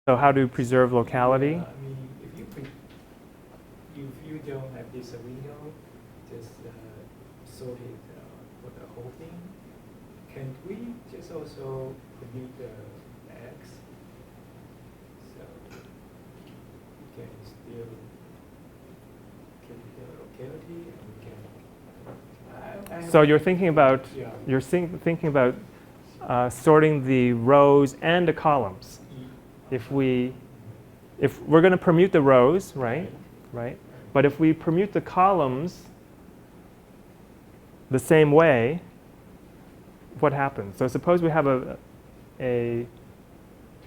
So how to preserve locality? Yeah, I mean, if you don't have this window, just sort it for the whole thing. Can we just also permute the X? So we can still keep the locality, and we can. So you're thinking about thinking about sorting the rows and the columns. If we're going to permute the rows, right? But if we permute the columns the same way, what happens? So suppose we have a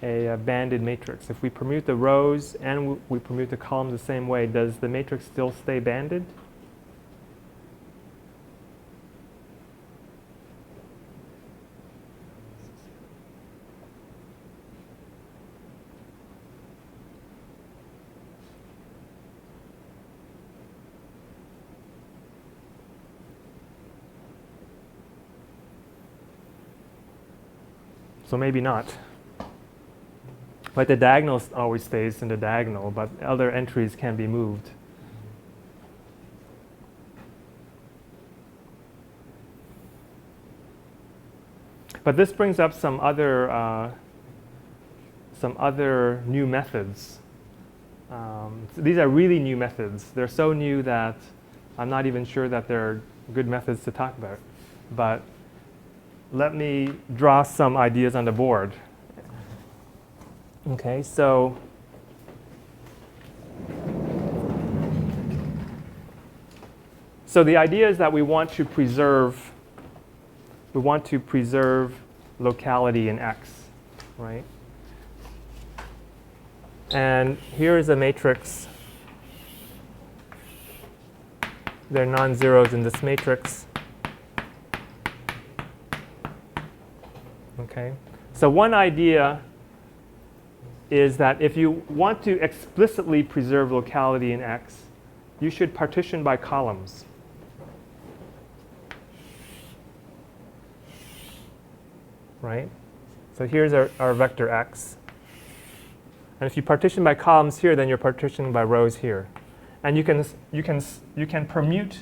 banded matrix. If we permute the rows and we permute the columns the same way, does the matrix still stay banded? So maybe not. Like the diagonal always stays in the diagonal, but other entries can be moved. But this brings up some other new methods. So these are really new methods. They're so new that I'm not even sure that they're good methods to talk about. But let me draw some ideas on the board. Okay, so the idea is that we want to preserve locality in X, right? And here is a matrix. There are non-zeros in this matrix. Okay. So one idea is that if you want to explicitly preserve locality in X, you should partition by columns. Right? So here's our vector X. And if you partition by columns here, then you're partitioning by rows here. And you can permute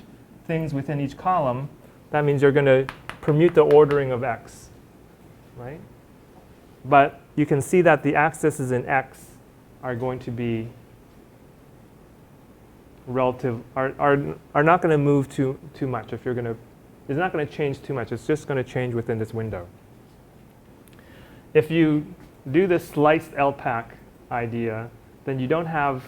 things within each column. That means you're going to permute the ordering of X. Right? But you can see that the accesses in X are going to be relative, are not going to move too much. If you're going to, it's not going to change too much. It's just going to change within this window. If you do this sliced LPAC idea, then you don't have,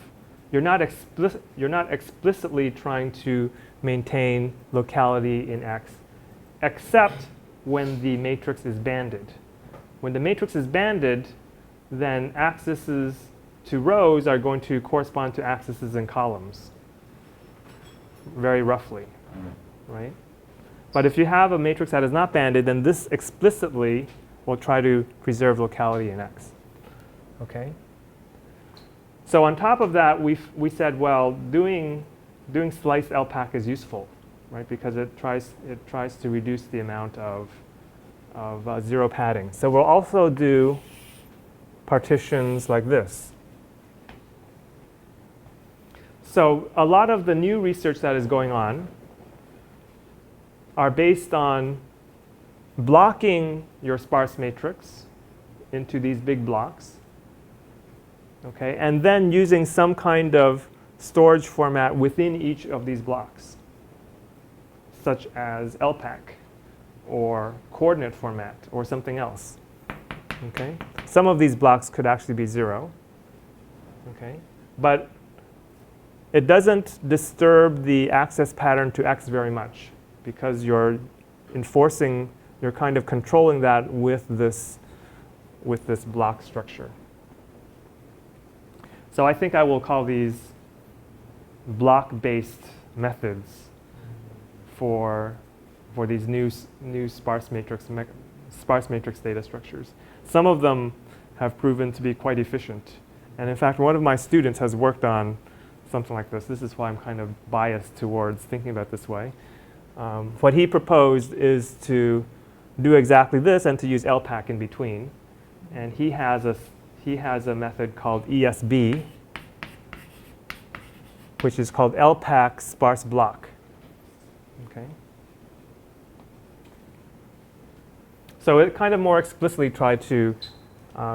you're not explicitly trying to maintain locality in X, except when the matrix is banded. When the matrix is banded, then accesses to rows are going to correspond to accesses in columns, very roughly, right? But if you have a matrix that is not banded, then this explicitly will try to preserve locality in X, okay? So on top of that, we said, well, doing sliced LPAC is useful, right? Because it tries to reduce the amount of zero padding. So we'll also do partitions like this. So a lot of the new research that is going on are based on blocking your sparse matrix into these big blocks, okay, and then using some kind of storage format within each of these blocks, such as LPAC or coordinate format or something else. Okay? Some of these blocks could actually be 0. Okay? But it doesn't disturb the access pattern to X very much because you're enforcing, you're kind of controlling that with this block structure. So I think I will call these block-based methods for these new sparse matrix data structures. Some of them have proven to be quite efficient. And in fact, one of my students has worked on something like this. This is why I'm kind of biased towards thinking about it this way. What he proposed is to do exactly this and to use LPAC in between. And he has he has a method called ESB, which is called LPAC sparse block. Okay. So it kind of more explicitly tried to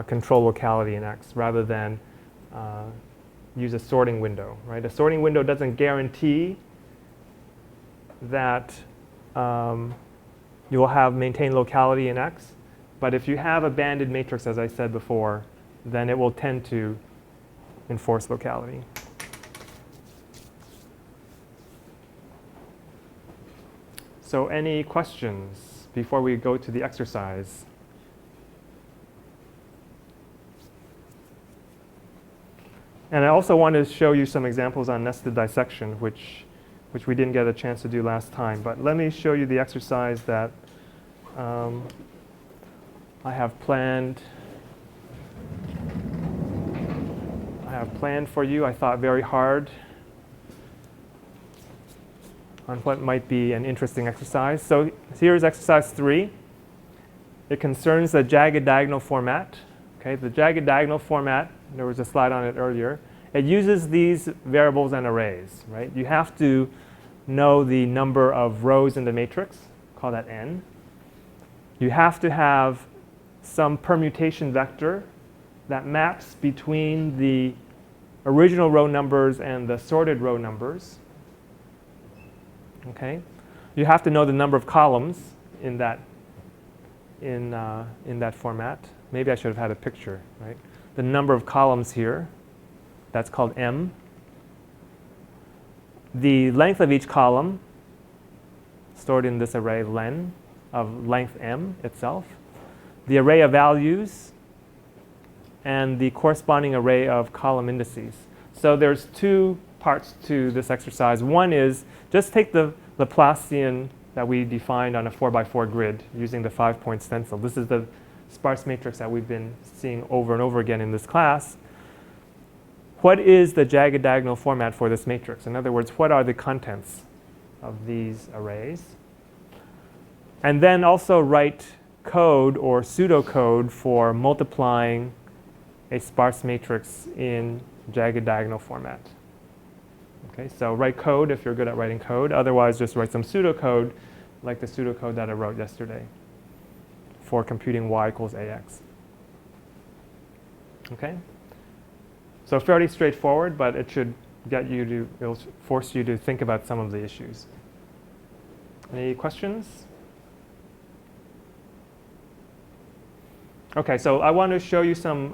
control locality in X rather than use a sorting window, right? A sorting window doesn't guarantee that you will have maintained locality in X, but if you have a banded matrix, as I said before, then it will tend to enforce locality. So any questions before we go to the exercise? And I also want to show you some examples on nested dissection, which we didn't get a chance to do last time. But let me show you the exercise that I have planned. For you. I thought very hard on what might be an interesting exercise. So here's exercise 3. It concerns the jagged diagonal format. Okay, the jagged diagonal format, there was a slide on it earlier. It uses these variables and arrays, right? You have to know the number of rows in the matrix, call that n. You have to have some permutation vector that maps between the original row numbers and the sorted row numbers. Okay, you have to know the number of columns in that format. Maybe I should have had a picture, right? The number of columns here, that's called M. The length of each column stored in this array len of length M itself. The array of values and the corresponding array of column indices. So there's 2 parts to this exercise. One is just take the Laplacian that we defined on a 4x4 grid using the 5-point stencil. This is the sparse matrix that we've been seeing over and over again in this class. What is the jagged diagonal format for this matrix? In other words, what are the contents of these arrays? And then also write code or pseudocode for multiplying a sparse matrix in jagged diagonal format. Okay, so write code if you're good at writing code. Otherwise, just write some pseudocode like the pseudocode that I wrote yesterday for computing y equals ax. Okay? So fairly straightforward, but it should get you to, it'll force you to think about some of the issues. Any questions? Okay, so I want to show you some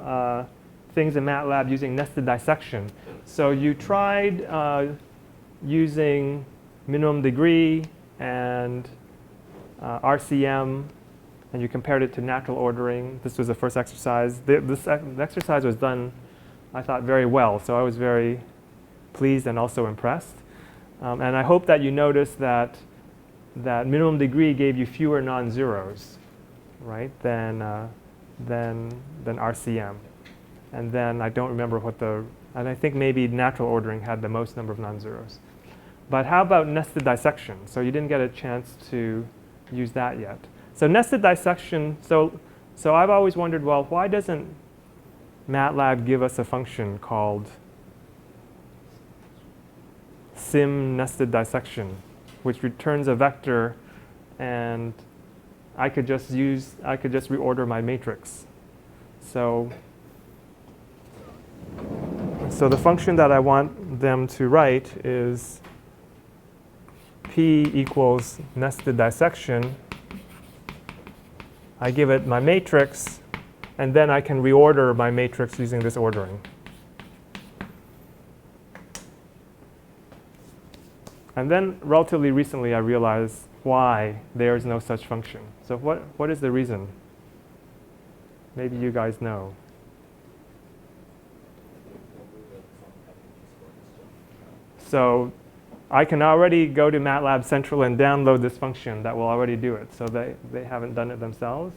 things in MATLAB using nested dissection. So you tried using minimum degree and RCM, and you compared it to natural ordering. This was the first exercise. The exercise was done, I thought, very well. So I was very pleased and also impressed. And I hope that you noticed that minimum degree gave you fewer non-zeros, right, than RCM. And then I don't remember and I think maybe natural ordering had the most number of non-zeros. But how about nested dissection? So you didn't get a chance to use that yet. So nested dissection, so I've always wondered, well, why doesn't MATLAB give us a function called sim nested dissection, which returns a vector, and I could just reorder my matrix. So the function that I want them to write is P equals nested dissection. I give it my matrix, and then I can reorder my matrix using this ordering. And then relatively recently I realized why there is no such function. So what is the reason? Maybe you guys know. So I can already go to MATLAB Central and download this function that will already do it. So they haven't done it themselves?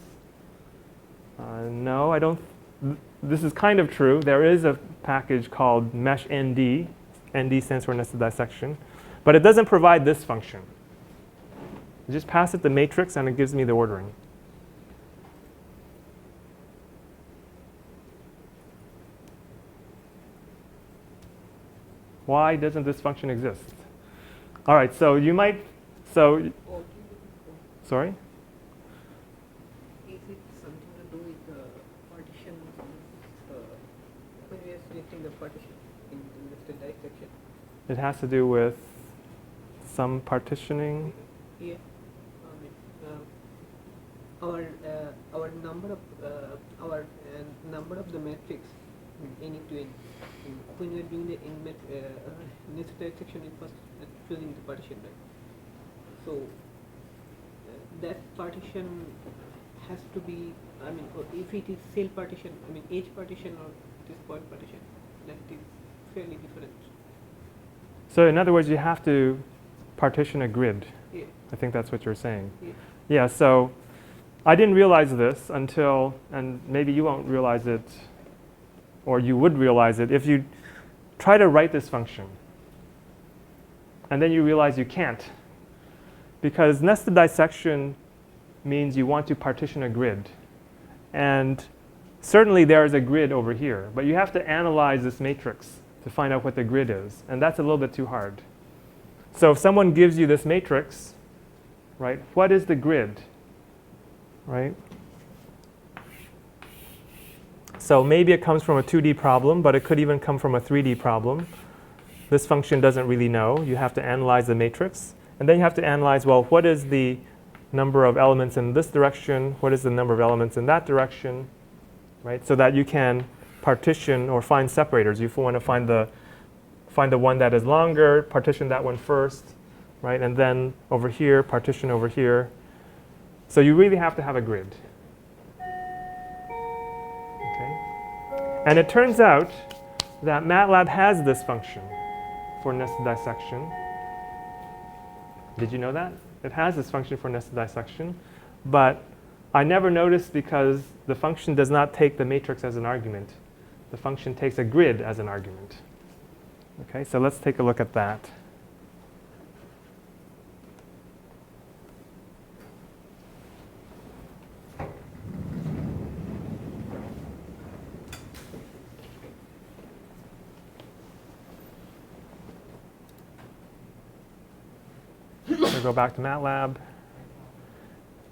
No, I don't. This is kind of true. There is a package called mesh ND. ND stands for nested dissection. But it doesn't provide this function. You just pass it the matrix and it gives me the ordering. Why doesn't this function exist? All right, so you might, sorry? Is it something to do with the partition, when we are selecting the partition in the dissection? It has to do with some partitioning. Yeah. Our number of the matrix n into n. When we are doing the next dissection, we first choosing the partition, right? So that partition has to be, or if it is cell partition, edge partition or this point partition, that is fairly different. So in other words, you have to partition a grid. Yeah. I think that's what you're saying. Yeah. Yeah, so I didn't realize this until, and maybe you won't realize it, or you would realize it if you try to write this function. And then you realize you can't. Because nested dissection means you want to partition a grid. And certainly there is a grid over here, but you have to analyze this matrix to find out what the grid is. And that's a little bit too hard. So if someone gives you this matrix, right, what is the grid? Right? So maybe it comes from a 2D problem, but it could even come from a 3D problem. This function doesn't really know. You have to analyze the matrix. And then you have to analyze, well, what is the number of elements in this direction? What is the number of elements in that direction? Right? So that you can partition or find separators. You want to find the one that is longer, partition that one first, right? And then over here, partition over here. So you really have to have a grid. Okay? And it turns out that MATLAB has this function for nested dissection. Did you know that? It has this function for nested dissection, but I never noticed because the function does not take the matrix as an argument. The function takes a grid as an argument. Okay, so let's take a look at that. So go back to MATLAB,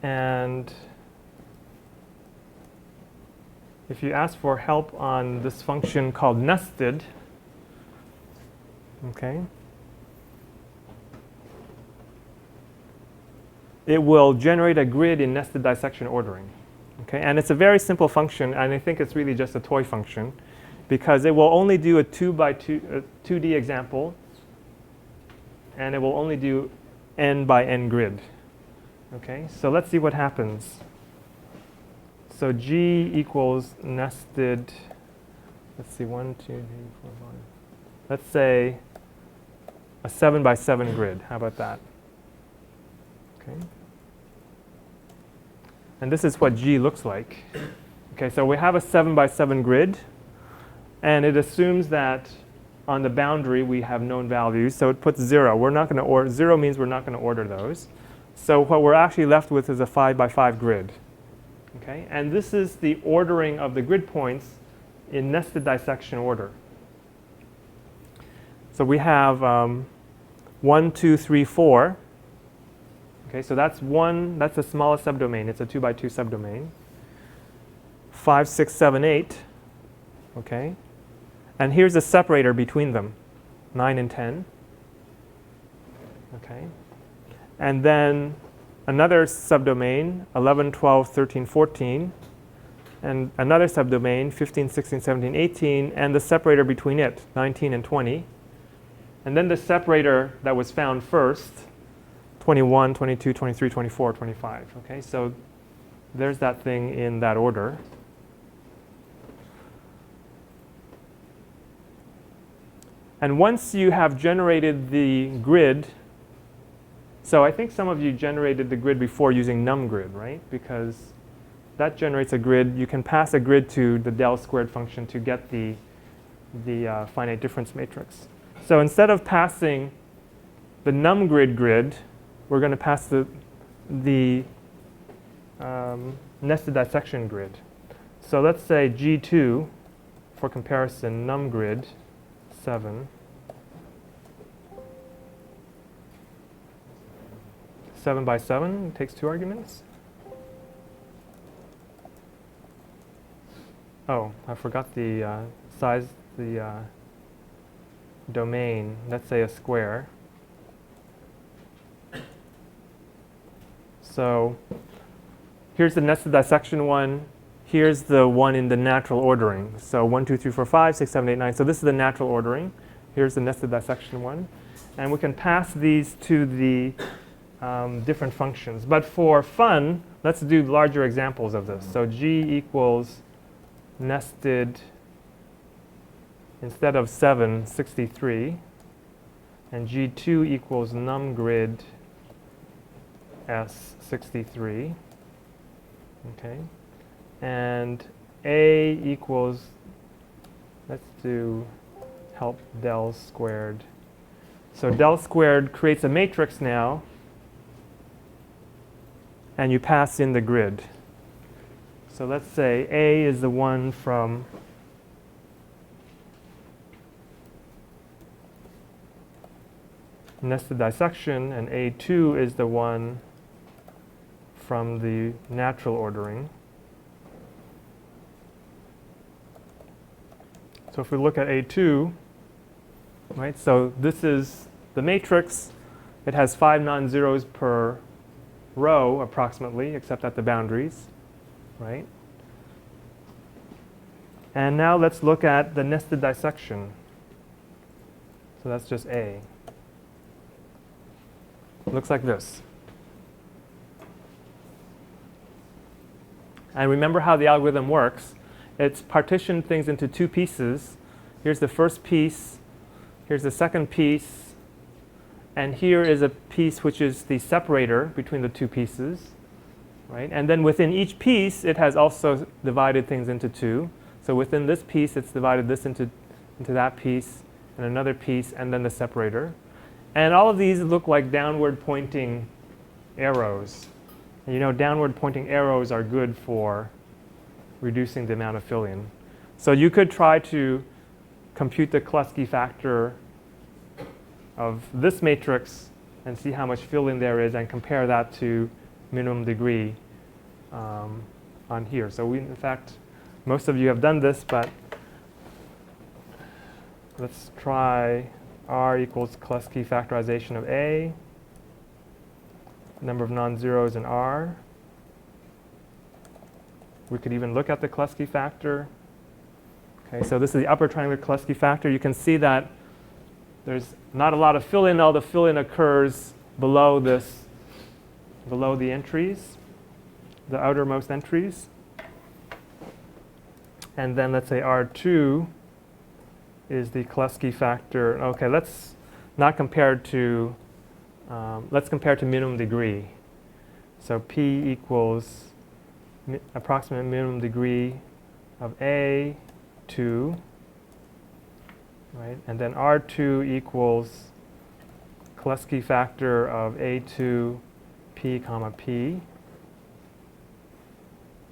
and if you ask for help on this function called nested, okay, it will generate a grid in nested dissection ordering. Okay, and it's a very simple function, and I think it's really just a toy function because it will only do a 2D example, and it will only do n by n grid. Okay, so let's see what happens. So G equals nested, let's see, 1, 2, 3, 4, 5. Let's say a 7 by 7 grid. How about that? Okay. And this is what G looks like. Okay, so we have a 7 by 7 grid, and it assumes that on the boundary we have known values, so it puts 0. We're not going to order, 0 means we're not going to order those. So what we're actually left with is a 5 by 5 grid. Okay, and this is the ordering of the grid points in nested dissection order. So we have 1, 2, 3, 4. Okay, so that's the smallest subdomain. It's a 2 by 2 subdomain. 5, 6, 7, 8. Okay, and here's a separator between them, 9 and 10. Okay, and then another subdomain, 11, 12, 13, 14, and another subdomain, 15, 16, 17, 18, and the separator between it, 19 and 20. And then the separator that was found first, 21, 22, 23, 24, 25. Okay, so there's that thing in that order. And once you have generated the grid, so I think some of you generated the grid before using numGrid, right? Because that generates a grid. You can pass a grid to the del squared function to get the finite difference matrix. So instead of passing the numGrid grid, we're going to pass the nested dissection grid. So let's say G2, for comparison, numGrid 7. 7 by 7. It takes 2 arguments. Oh, I forgot the size, the domain. Let's say a square. So here's the nested dissection one. Here's the one in the natural ordering. So 1, 2, 3, 4, 5, 6, 7, 8, 9. So this is the natural ordering. Here's the nested dissection one. And we can pass these to the different functions. But for fun, let's do larger examples of this. So G equals nested, instead of 7, 63. And G2 equals numgrid S 63. Okay. And A equals, let's do help del squared. So del squared creates a matrix now, and you pass in the grid. So let's say A is the one from nested dissection, and A2 is the one from the natural ordering. So if we look at A2, right, so this is the matrix. It has 5 non-zeros per row approximately, except at the boundaries, right? And now let's look at the nested dissection. So that's just A. Looks like this. And remember how the algorithm works. It's partitioned things into 2 pieces. Here's the first piece. Here's the second piece. And here is a piece which is the separator between the 2 pieces. Right? And then within each piece, it has also divided things into 2. So within this piece, it's divided this into that piece, and another piece, and then the separator. And all of these look like downward pointing arrows. And you know, downward pointing arrows are good for reducing the amount of fill-in. So you could try to compute the Kluski factor of this matrix and see how much fill-in there is and compare that to minimum degree on here. So we, in fact, most of you have done this, but let's try R equals Kluski factorization of A, number of non-zeros in R. We could even look at the Kluski factor. Okay, so this is the upper triangular Kluski factor. You can see that there's not a lot of fill-in. All the fill-in occurs below this, below the entries, the outermost entries. And then let's say R2 is the Kluski factor. Okay, let's not compare to, let's compare to minimum degree. So P equals approximate minimum degree of A2, right? And then R2 equals Kluski factor of A2 P comma P,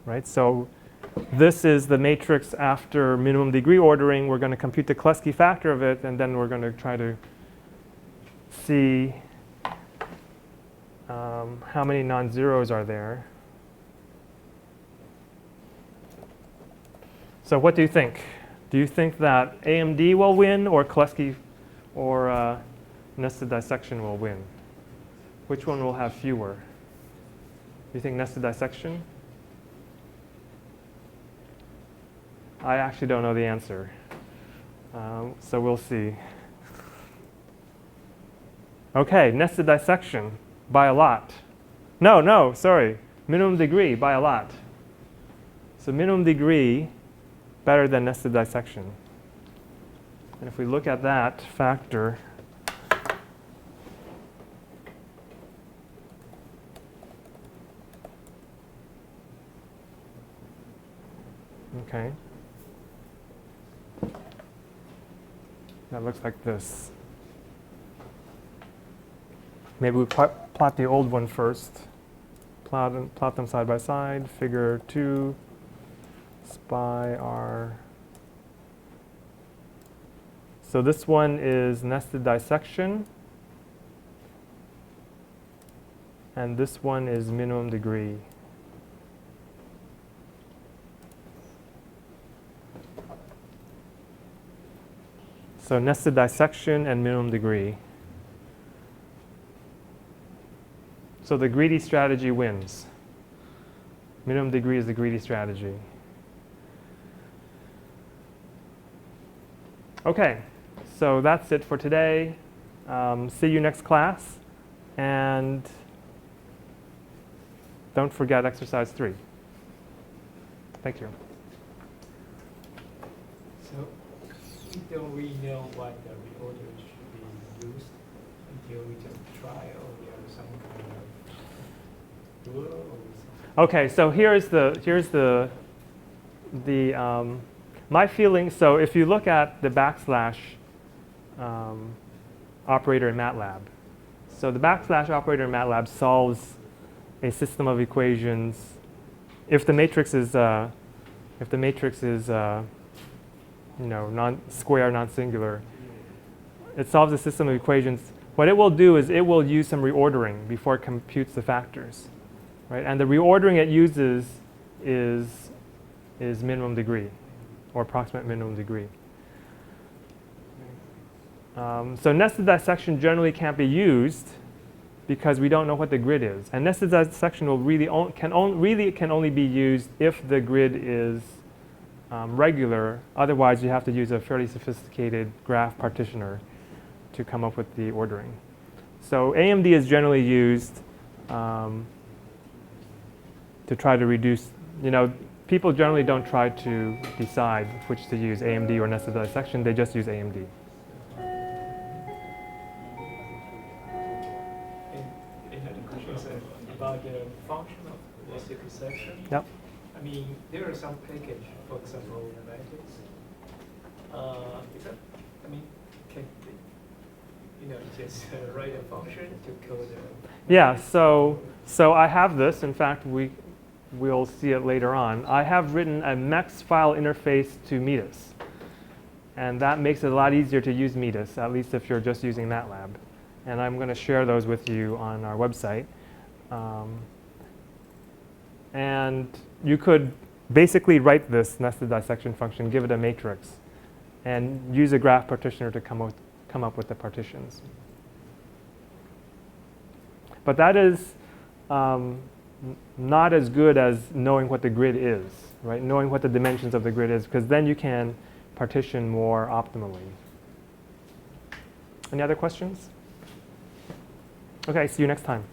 right? So this is the matrix after minimum degree ordering. We're going to compute the Kluski factor of it, and then we're going to try to see how many non-zeros are there. So what do you think? Do you think that AMD will win, or Kluski or nested dissection will win? Which one will have fewer? Do you think nested dissection? I actually don't know the answer. So we'll see. Okay, nested dissection by a lot. No, sorry. Minimum degree by a lot. So minimum degree better than nested dissection. And if we look at that factor, okay, that looks like this. Maybe we plot the old one first. Plot them side by side. Figure 2. Spy R. So this one is nested dissection. and this one is minimum degree. So nested dissection and minimum degree. So the greedy strategy wins. Minimum degree is the greedy strategy. Okay, so that's it for today. See you next class. And don't forget exercise 3. Thank you. So we don't really know what the reorder should be used until we just try, or we have some kind of rule or something. Okay, so here's my feeling. So if you look at the backslash operator in MATLAB, so the backslash operator in MATLAB solves a system of equations. If the matrix is square, non-singular, it solves a system of equations. What it will do is it will use some reordering before it computes the factors, right? And the reordering it uses is minimum degree, or approximate minimum degree. So nested dissection generally can't be used because we don't know what the grid is. And nested dissection will can only be used if the grid is regular. Otherwise, you have to use a fairly sophisticated graph partitioner to come up with the ordering. So AMD is generally used to try to reduce, people generally don't try to decide which to use, AMD or nested dissection. They just use AMD. Another question is about the function of nested dissection. Yep. I mean, there are some package, for example, matrix. Can just write a function to code a Yeah, so I have this. In fact, we'll see it later on. I have written a MEX file interface to Metis. And that makes it a lot easier to use Metis, at least if you're just using MATLAB. And I'm going to share those with you on our website. And you could basically write this nested dissection function, give it a matrix, and use a graph partitioner to come up with the partitions. But that is not as good as knowing what the grid is, right? Knowing what the dimensions of the grid is, because then you can partition more optimally. Any other questions? Okay, see you next time.